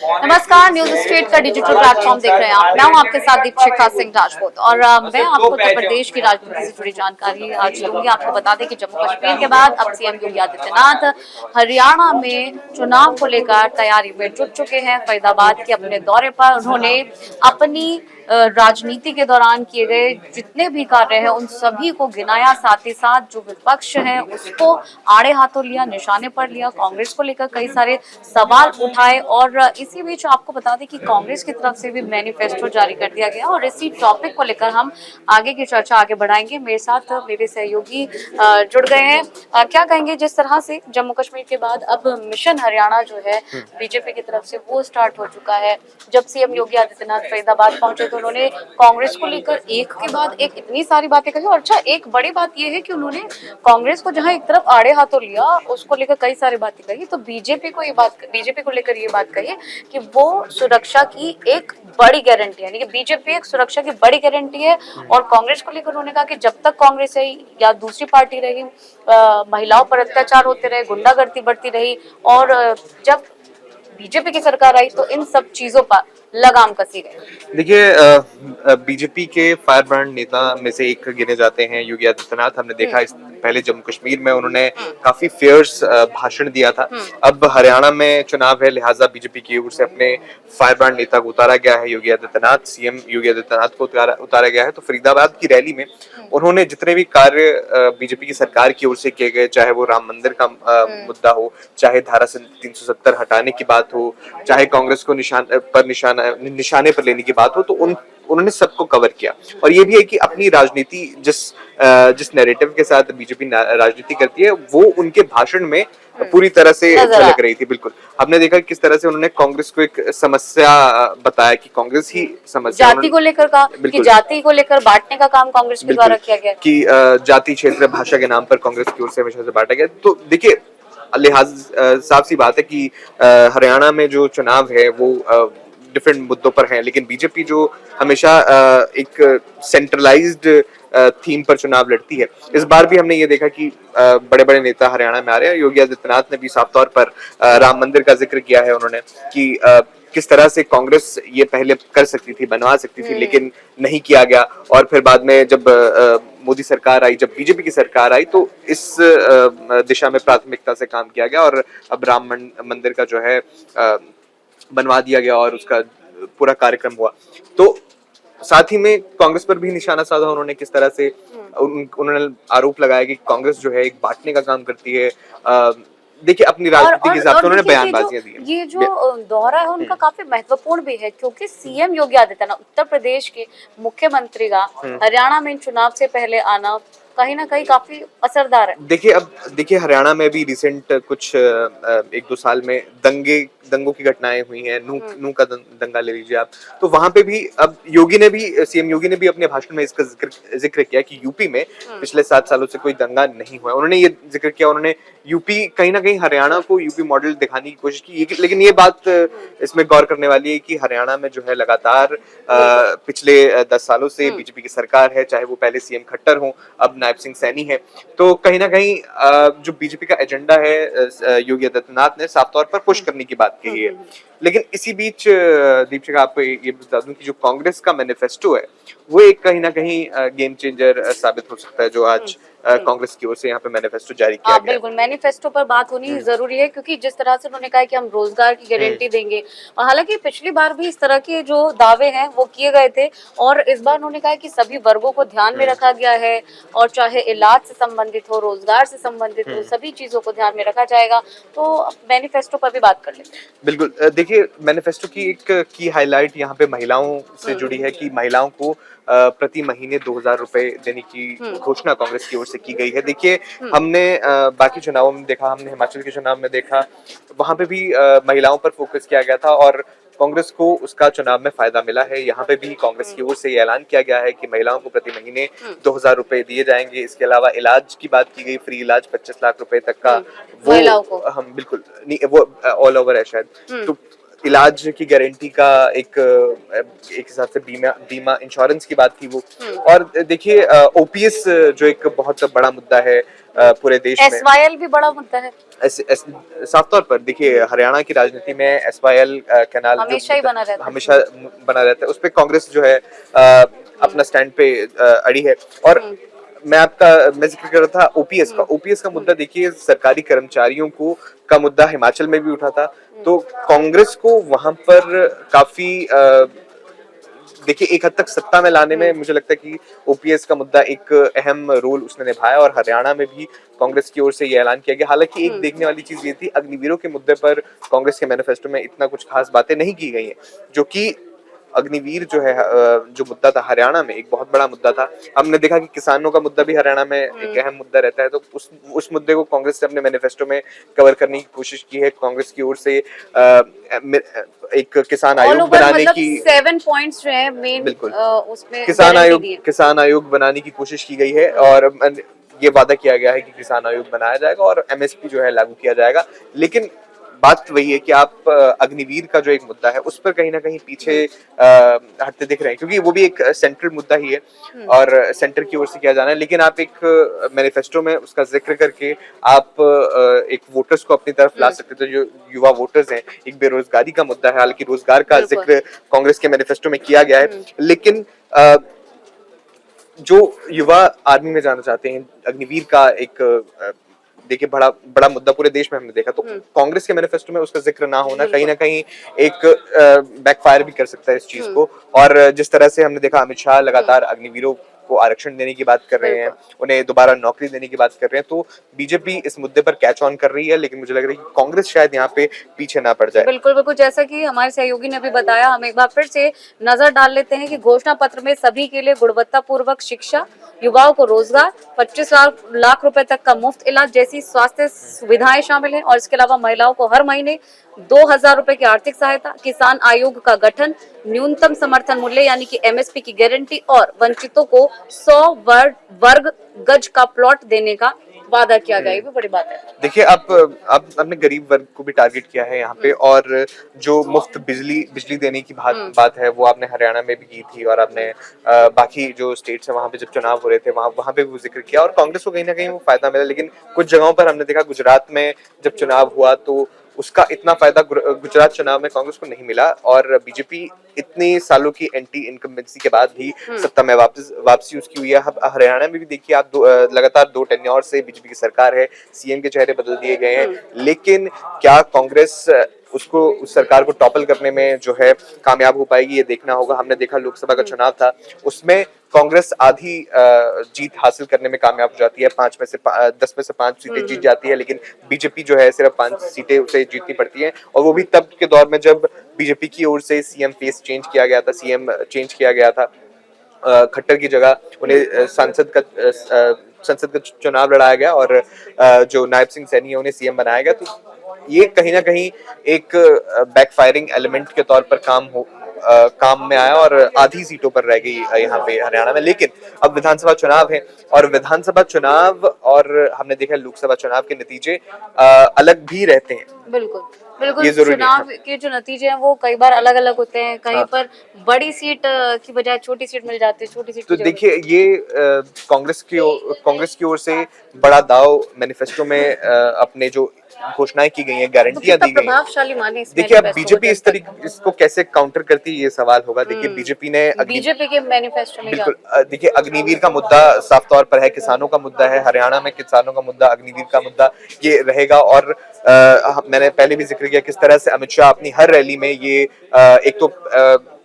नमस्कार, news street का digital platform देख रहे हैं आप। मैं हूं आपके साथ दीपशिखा सिंह राजपूत और मैं आपको उत्तर प्रदेश की राजनीति से जुड़ी जानकारी आज दूंगी। आपको बता दें कि जम्मू कश्मीर के बाद अब सीएम योगी आदित्यनाथ हरियाणा में चुनाव को लेकर तैयारी में जुट चुके हैं। फरीदाबाद के अपने दौरे पर उन्होंने अपनी राजनीति के दौरान किए गए जितने भी कार्य हैं उन सभी को गिनाया, साथ ही साथ जो विपक्ष है उसको आड़े हाथों लिया, निशाने पर लिया, कांग्रेस को लेकर कई सारे सवाल उठाए। और इसी बीच आपको बता दें कि कांग्रेस की तरफ से भी मैनिफेस्टो जारी कर दिया गया और इसी टॉपिक को लेकर हम आगे की चर्चा आगे बढ़ाएंगे। मेरे साथ मेरे सहयोगी जुड़ गए हैं। क्या कहेंगे जिस तरह से जम्मू कश्मीर के बाद अब मिशन हरियाणा जो है बीजेपी की तरफ से वो स्टार्ट हो चुका है। जब सीएम योगी आदित्यनाथ फरीदाबाद पहुंचे तो उन्होंने कांग्रेस को लेकर एक के बाद एक इतनी सारी बातें कही। और अच्छा, एक बड़ी बात यह है कि उन्होंने कांग्रेस को जहां एक तरफ आड़े हाथों लिया उसको लेकर कई सारी बातें कही, तो बीजेपी को लेकर ये बात कही कि वो सुरक्षा की एक बड़ी गारंटी है, यानी कि बीजेपी एक सुरक्षा की बड़ी गारंटी है। और कांग्रेस को लेकर उन्होंने कहा कि जब तक कांग्रेस रही या दूसरी पार्टी रही, महिलाओं पर अत्याचार होते रहे, गुंडागर्दी बढ़ती रही, और जब बीजेपी की सरकार आई तो इन सब चीजों पर लगाम कसी गई। देखिए, बीजेपी के फायर ब्रांड नेता में से एक गिने जाते हैं योगी आदित्यनाथ। हमने देखा इस पहले जम्मू कश्मीर में उन्होंने काफी फेयर्स भाषण दिया था। अब हरियाणा में चुनाव है, लिहाजा बीजेपी की ओर से अपने फायर ब्रांड नेता को उतारा गया है। योगी आदित्यनाथ, सीएम योगी आदित्यनाथ को उतारा गया है। तो फरीदाबाद की रैली में उन्होंने जितने भी कार्य बीजेपी की सरकार की ओर से किए गए, चाहे वो राम मंदिर का मुद्दा हो, चाहे धारा 370 हटाने की बात हो, चाहे कांग्रेस को निशाने पर लेने की बात हो, तो उन्होंने सबको कवर किया। और ये भी है कि अपनी राजनीति जिस नैरेटिव के साथ बीजेपी राजनीति करती है वो उनके भाषण में पूरी तरह से झलक रही थी। बिल्कुल, हमने देखा किस तरह से उन्होंने कांग्रेस को एक समस्या बताया कि कांग्रेस ही समस्या, जाति को लेकर कहा कि जाति को लेकर बांटने का काम कांग्रेस के द्वारा किया गया कि जाति क्षेत्र भाषा के नाम पर कांग्रेस की ओर से हमेशा से बांटा गया। तो देखिए, लिहाज साफ सी बात है कि हरियाणा में जो चुनाव है वो डिफरेंट मुद्दों पर हैं, लेकिन बीजेपी जो हमेशा एक सेंट्रलाइज्ड थीम पर चुनाव लड़ती है, इस बार भी हमने ये देखा कि बड़े बड़े नेता हरियाणा में आ रहे हैं। योगी आदित्यनाथ ने भी साफ तौर पर राम मंदिर का जिक्र किया है उन्होंने कि किस तरह से कांग्रेस ये पहले कर सकती थी, बनवा सकती थी, लेकिन नहीं किया गया। और फिर बाद में जब मोदी सरकार आई, जब बीजेपी की सरकार आई, तो इस दिशा में प्राथमिकता से काम किया गया और अब राम मंदिर का जो है बनवा दिया गया और उसका पूरा कार्यक्रम हुआ। तो साथ ही में कांग्रेस पर भी निशाना साधा उन्होंने, किस तरह से उन्होंने आरोप लगाया कि कांग्रेस जो है एक बांटने का काम करती है। देखिए, अपनी राजनीति के हिसाब से उन्होंने बयानबाजियां दी। ये जो दौरा है उनका काफी महत्वपूर्ण भी है, क्योंकि सीएम योगी आदित्यनाथ उत्तर प्रदेश के मुख्यमंत्री का हरियाणा में चुनाव से पहले आना कहीं ना कहीं काफी असरदार है। देखिए हरियाणा में भी रिसेंट कुछ 1-2 साल में दंगों की घटनाएं हुई हैं। नूह का दंगा ले लीजिए आप, तो वहां पे भी अब सीएम योगी ने भी अपने भाषण में इसका जिक्र किया कि यूपी में पिछले 7 सालों से कोई दंगा नहीं हुआ। उन्होंने ये जिक्र किया, उन्होंने यूपी कहीं ना कहीं हरियाणा को यूपी मॉडल दिखाने की कोशिश की। लेकिन ये बात इसमें गौर करने वाली है कि हरियाणा में जो है लगातार पिछले 10 सालों से बीजेपी की सरकार है, चाहे वो पहले सीएम खट्टर हो, अब नायब सिंह सैनी है। तो कहीं ना कहीं जो बीजेपी का एजेंडा है योगी आदित्यनाथ ने साफ तौर पर पुश करने की बात कही है। लेकिन इसी बीच दीपशिखा, आपको ये बता दूं कि जो कांग्रेस का मैनिफेस्टो है वो एक कहीं ना कहीं गेम चेंजर साबित हो सकता है, जो आज कांग्रेस की ओर से यहाँ पे मैनिफेस्टो जारी किया गया। बिल्कुल, मैनिफेस्टो पर बात होनी जरूरी है, क्योंकि जिस तरह से उन्होंने कहा कि हम रोजगार की गारंटी देंगे, और हालांकि पिछली बार भी इस तरह के जो दावे हैं वो किए गए थे, और इस बार उन्होंने कहा कि सभी वर्गों को ध्यान में रखा गया है, और चाहे इलाज से संबंधित हो, रोजगार से संबंधित हो, सभी चीजों को ध्यान में रखा जाएगा। तो मैनिफेस्टो पर भी बात कर लेते हैं। बिल्कुल, देखिए मैनिफेस्टो की एक की हाईलाइट यहाँ पे महिलाओं से जुड़ी है कि महिलाओं को प्रति महीने 2000 रुपए देने की घोषणा कांग्रेस की ओर से की गई है। देखिए, हमने बाकी चुनावों में देखा, हमने हिमाचल के चुनाव में देखा, वहां पे भी महिलाओं पर फोकस किया गया था और कांग्रेस को उसका चुनाव में फायदा मिला है। यहाँ पे भी कांग्रेस की ओर से ये ऐलान किया गया है कि महिलाओं को प्रति महीने 2000 रुपए दिए जाएंगे। इसके अलावा इलाज की बात की गई, फ्री इलाज 25 लाख रुपए तक का, वो हम बिल्कुल नहीं, वो ऑल ओवर है शायद। तो इलाज की गारंटी का एक हिसाब से बीमा बीमा इंश्योरेंस की बात थी वो। और देखिए ओपीएस जो एक बहुत बड़ा मुद्दा है पूरे देश में। एसवाईएल भी बड़ा मुद्दा है। साफ तौर पर देखिए हरियाणा की राजनीति में एसवाईएल कैनाल जो हमेशा ही बना रहता है। हमेशा बना रहता है, उस पे कांग्रेस जो है अपना स्टैंड पे अड़ी है। और मैं जिक्र कर रहा था ओपीएस का मुद्दा देखिए सरकारी कर्मचारियों को का मुद्दा हिमाचल में भी उठा था। तो कांग्रेस को वहां पर काफी देखिए एक हद तक सत्ता में लाने में मुझे लगता है कि ओपीएस का मुद्दा एक अहम रोल उसने निभाया। और हरियाणा में भी कांग्रेस की ओर से ये ऐलान किया गया। हालांकि एक देखने वाली चीज ये थी, अग्निवीरों के मुद्दे पर कांग्रेस के मैनिफेस्टो में इतना कुछ खास बातें नहीं की गई हैं, जो कि अग्निवीर जो है जो मुद्दा था हरियाणा में एक बहुत बड़ा मुद्दा था। हमने देखा कि किसानों का मुद्दा भी हरियाणा में एक अहम मुद्दा रहता है। तो उस मुद्दे को कांग्रेस ने अपने मैनिफेस्टो में कवर करने की कोशिश की है। कांग्रेस की ओर से एक किसान आयोग बनाने की 7 पॉइंट्स जो है मेन बिल्कुल उसमें किसान आयोग बनाने की कोशिश की गई है। और ये वादा किया गया है कि किसान आयोग बनाया जाएगा और एमएसपी जो है लागू किया जाएगा। लेकिन बात वही है कि आप अग्निवीर का जो एक मुद्दा है उस पर कहीं ना कहीं पीछे हटते दिख रहे हैं, क्योंकि वो भी एक सेंट्रल मुद्दा ही है और सेंटर की ओर से किया जाना है। लेकिन आप एक मैनिफेस्टो में उसका जिक्र करके आप एक वोटर्स को अपनी तरफ ला सकते थे, जो युवा वोटर्स हैं। एक बेरोजगारी का मुद्दा है, हालांकि रोजगार का जिक्र कांग्रेस के मैनिफेस्टो में किया गया है, लेकिन जो युवा आर्मी में जाना चाहते हैं, अग्निवीर का एक देखिए बड़ा बड़ा मुद्दा पूरे देश में हमने देखा। तो कांग्रेस के मैनिफेस्टो में उसका जिक्र ना होना कहीं ना कहीं एक बैकफायर भी कर सकता है इस चीज को। और जिस तरह से हमने देखा अमित शाह लगातार अग्निवीरों को आरक्षण देने की बात कर रहे हैं, उन्हें दोबारा नौकरी देने की बात कर रहे हैं। तो बीजेपी इस मुद्दे पर कैच ऑन कर रही है, लेकिन मुझे लग रहा है कि कांग्रेस शायद यहाँ पे पीछे ना पड़ जाए। बिल्कुल बिल्कुल, जैसा कि हमारे सहयोगी ने अभी बताया, हम एक बार फिर से नजर डाल लेते हैं कि घोषणा पत्र में सभी के लिए गुणवत्तापूर्वक शिक्षा, युवाओं को रोजगार, 25 लाख रुपए तक का मुफ्त इलाज जैसी स्वास्थ्य सुविधाएं शामिल हैं। और इसके अलावा महिलाओं को हर महीने 2000 रुपए की आर्थिक सहायता, किसान आयोग का गठन, न्यूनतम समर्थन मूल्य यानी कि एमएसपी की गारंटी और वंचितों को 100 वर्ग गज का प्लॉट देने का वादा किया गया। ये भी बड़ी बात है। देखिए आप आपने गरीब वर्ग को भी टारगेट किया है यहाँ पे। और जो मुफ्त बिजली देने की बात है वो आपने हरियाणा में भी की थी। और आपने बाकी जो स्टेट्स है वहां पे जब चुनाव हो रहे थे वहां पे भी वो जिक्र किया, और कांग्रेस को कहीं ना कहीं वो फायदा मिला। लेकिन कुछ जगहों पर हमने देखा, गुजरात में जब चुनाव हुआ तो उसका इतना फायदा गुजरात चुनाव में कांग्रेस को नहीं मिला। और बीजेपी इतने सालों की एंटी इनकम्बेंसी के बाद भी सत्ता में वापसी उसकी हुई है। हरियाणा में भी देखिए आप लगातार 2 टेन्योर से बीजेपी की सरकार है, सीएम के चेहरे बदल दिए गए हैं, लेकिन क्या कांग्रेस उस सरकार को टॉपल करने में जो है कामयाब हो पाएगी, ये देखना होगा। हमने देखा लोकसभा का चुनाव था, उसमें कांग्रेस आधी जीत हासिल करने में कामयाब हो जाती है, 10 में से 5 सीटें जीत जाती है, लेकिन बीजेपी जो है सिर्फ 5 सीटें उसे जीतनी पड़ती हैं। और वो भी तब के दौर में जब बीजेपी की ओर से सीएम चेंज किया गया था। खट्टर की जगह उन्हें संसद का चुनाव लड़ाया गया और जो नायब सिंह सैनी है उन्हें सीएम बनाया गया। तो ये कहीं ना कहीं एक बैकफायरिंग एलिमेंट के तौर पर काम में आया और आधी सीटों पर रह गई यहाँ पे हरियाणा में। लेकिन अब विधानसभा चुनाव है, और विधानसभा चुनाव और हमने देखा लोकसभा चुनाव के नतीजे अलग भी रहते हैं। बिल्कुल बिल्कुल, चुनाव के जो नतीजे हैं वो कई बार अलग अलग होते हैं। कहीं पर बड़ी सीट की बजाय छोटी सीट मिल जाती है, छोटी सीट। तो देखिए ये कांग्रेस की ओर से बड़ा दाव मैनिफेस्टो में अपने जो घोषणाएं की गई हैं, गारंटियां दी गई हैं। देखिए अब बीजेपी इसको कैसे काउंटर करती है ये सवाल होगा। देखिए बीजेपी के मैनिफेस्टो में बिल्कुल देखिए अग्निवीर का मुद्दा साफ तौर पर है, किसानों का मुद्दा है, हरियाणा में किसानों का मुद्दा, अग्निवीर का मुद्दा ये रहेगा। और मैंने पहले भी जिक्र किया किस तरह से अमित शाह अपनी हर रैली में ये एक तो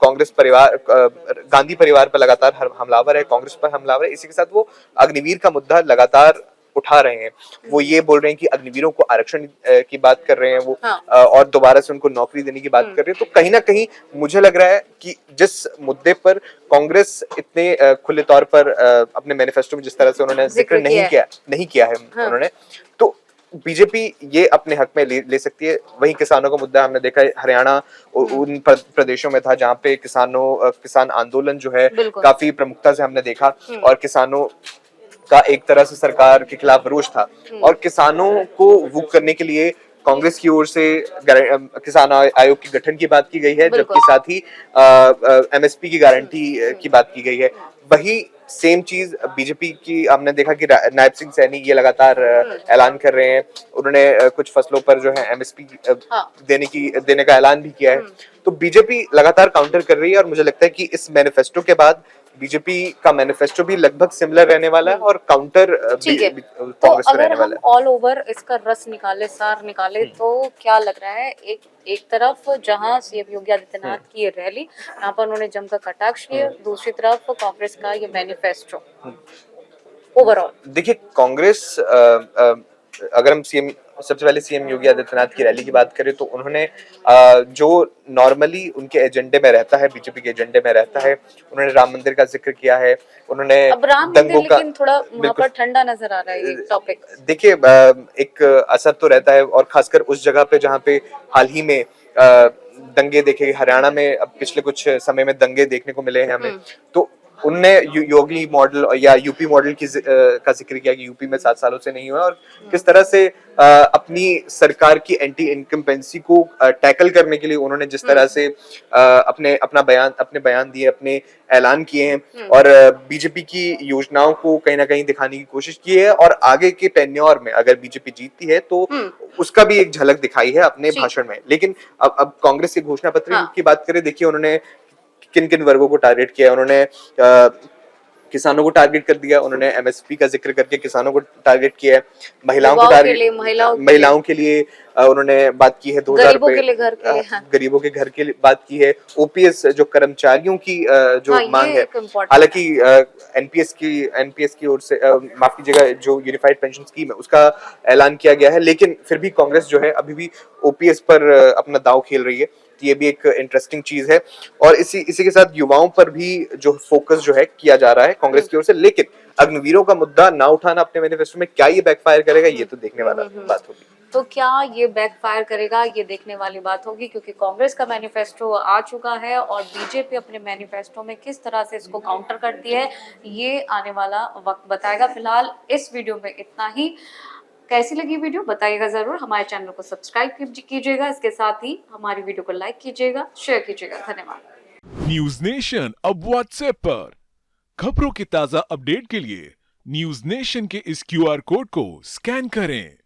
कांग्रेस परिवार गांधी परिवार पर लगातार हमलावर है, कांग्रेस पर हमलावर है, इसी के साथ वो अग्निवीर का मुद्दा लगातार उठा रहे हैं। वो ये बोल रहे हैं कि अग्निवीरों को आरक्षण की बात कर रहे हैं वो, और दोबारा से उनको नौकरी देने की बात कर रहे हैं। तो कहीं ना कहीं मुझे लग रहा है कि जिस मुद्दे पर कांग्रेस इतने खुले तौर पर अपने मैनिफेस्टो में जिस तरह से उन्होंने जिक्र नहीं किया है उन्होंने, तो बीजेपी ये अपने हक में ले सकती है। वहीं किसानों का मुद्दा हमने देखा है हरियाणा उन प्रदेशों में था जहाँ पे किसान आंदोलन जो है काफी प्रमुखता से हमने देखा, और किसानों का एक तरह से सरकार के खिलाफ रोष था। और किसानों को वो करने के लिए कांग्रेस की ओर से किसान आयोग के गठन की बात की गई है, बिल्कुल। जबकि साथ ही एमएसपी की गारंटी की बात की गई है। वही सेम चीज बीजेपी की हमने देखा कि नायब सिंह सैनी ये लगातार ऐलान कर रहे हैं। उन्होंने कुछ फसलों पर जो है एमएसपी हाँ। देने का ऐलान भी किया है। तो बीजेपी लगातार काउंटर कर रही है और मुझे लगता है कि इस मैनिफेस्टो के बाद बीजेपी का मैनिफेस्टो भी लगभग सिमिलर रहने वाला है और काउंटर ठीक है। तो कांग्रेस में अगर रहने हम वाला है। ऑल ओवर इसका रस निकाले, सार निकाले, तो क्या लग रहा है, एक तरफ जहां सीएम योगी आदित्यनाथ की ये रैली, यहाँ पर उन्होंने जमकर कटाक्ष किया, दूसरी तरफ कांग्रेस का ये मैनिफेस्टो ओवरऑल। देखिए कांग्रेस अगर हम सबसे पहले सीएम योगी आदित्यनाथ की रैली की बात करें तो उन्होंने जो नॉर्मली उनके एजेंडे में रहता है, बीजेपी के एजेंडे में रहता है, उन्होंने राम मंदिर का जिक्र किया है, उन्होंने अब राम मंदिर दंगों का लेकिन थोड़ा वहां पर ठंडा नजर आ रहा है ये टॉपिक। देखिए एक असर तो रहता है और खासकर उस जगह पे जहाँ पे हाल ही में दंगे देखे, हरियाणा में अब पिछले कुछ समय में दंगे देखने को मिले हैं हमें। तो उनने योगी मॉडल या यूपी मॉडल का जिक्र किया कि यूपी में 7 सालों से नहीं हुआ और किस तरह से अपनी सरकार की एंटी इनकम्पेंसी को टैकल करने के लिए उन्होंने जिस तरह से अपने बयान दिए, अपने ऐलान किए हैं और बीजेपी की योजनाओं को कहीं ना कहीं दिखाने की कोशिश की है और आगे के टेन्योर में अगर बीजेपी जीतती है तो उसका भी एक झलक दिखाई है अपने भाषण में। लेकिन अब कांग्रेस के घोषणा पत्र की बात करें, देखिए उन्होंने किन किन वर्गों को टारगेट किया। उन्होंने किसानों को टारगेट कर दिया, उन्होंने एमएसपी का जिक्र करके किसानों को टारगेट किया है, महिलाओं के लिए उन्होंने बात की है 2000 रुपए गरीबों के घर के लिए बात की है। ओपीएस जो कर्मचारियों की जो मांग है, हालांकि एनपीएस की ओर से माफ कीजिएगा जो यूनिफाइड पेंशन स्कीम है उसका ऐलान किया गया है, लेकिन फिर भी कांग्रेस जो है अभी भी ओपीएस पर अपना दांव खेल रही है। ये भी एक इंटरेस्टिंग चीज है और इसी के साथ युवाओं पर भी जो फोकस जो है किया जा रहा है कांग्रेस की ओर से। लेकिन अग्निवीरों का मुद्दा ना उठाना अपने मैनिफेस्टो में, क्या ये बैकफायर करेगा, ये तो देखने वाला बात होगी। तो क्या ये बैकफायर करेगा, ये देखने वाली बात होगी, क्योंकि कांग्रेस का मैनिफेस्टो आ चुका है और बीजेपी अपने मैनिफेस्टो में किस तरह से इसको काउंटर करती है ये आने वाला वक्त बताएगा। फिलहाल इस वीडियो में इतना ही। कैसी लगी वीडियो बताइएगा जरूर, हमारे चैनल को सब्सक्राइब कीजिएगा, इसके साथ ही हमारी वीडियो को लाइक कीजिएगा, शेयर कीजिएगा। धन्यवाद। न्यूज नेशन अब व्हाट्सएप पर खबरों के ताजा अपडेट के लिए न्यूज नेशन के इस क्यूआर कोड को स्कैन करें।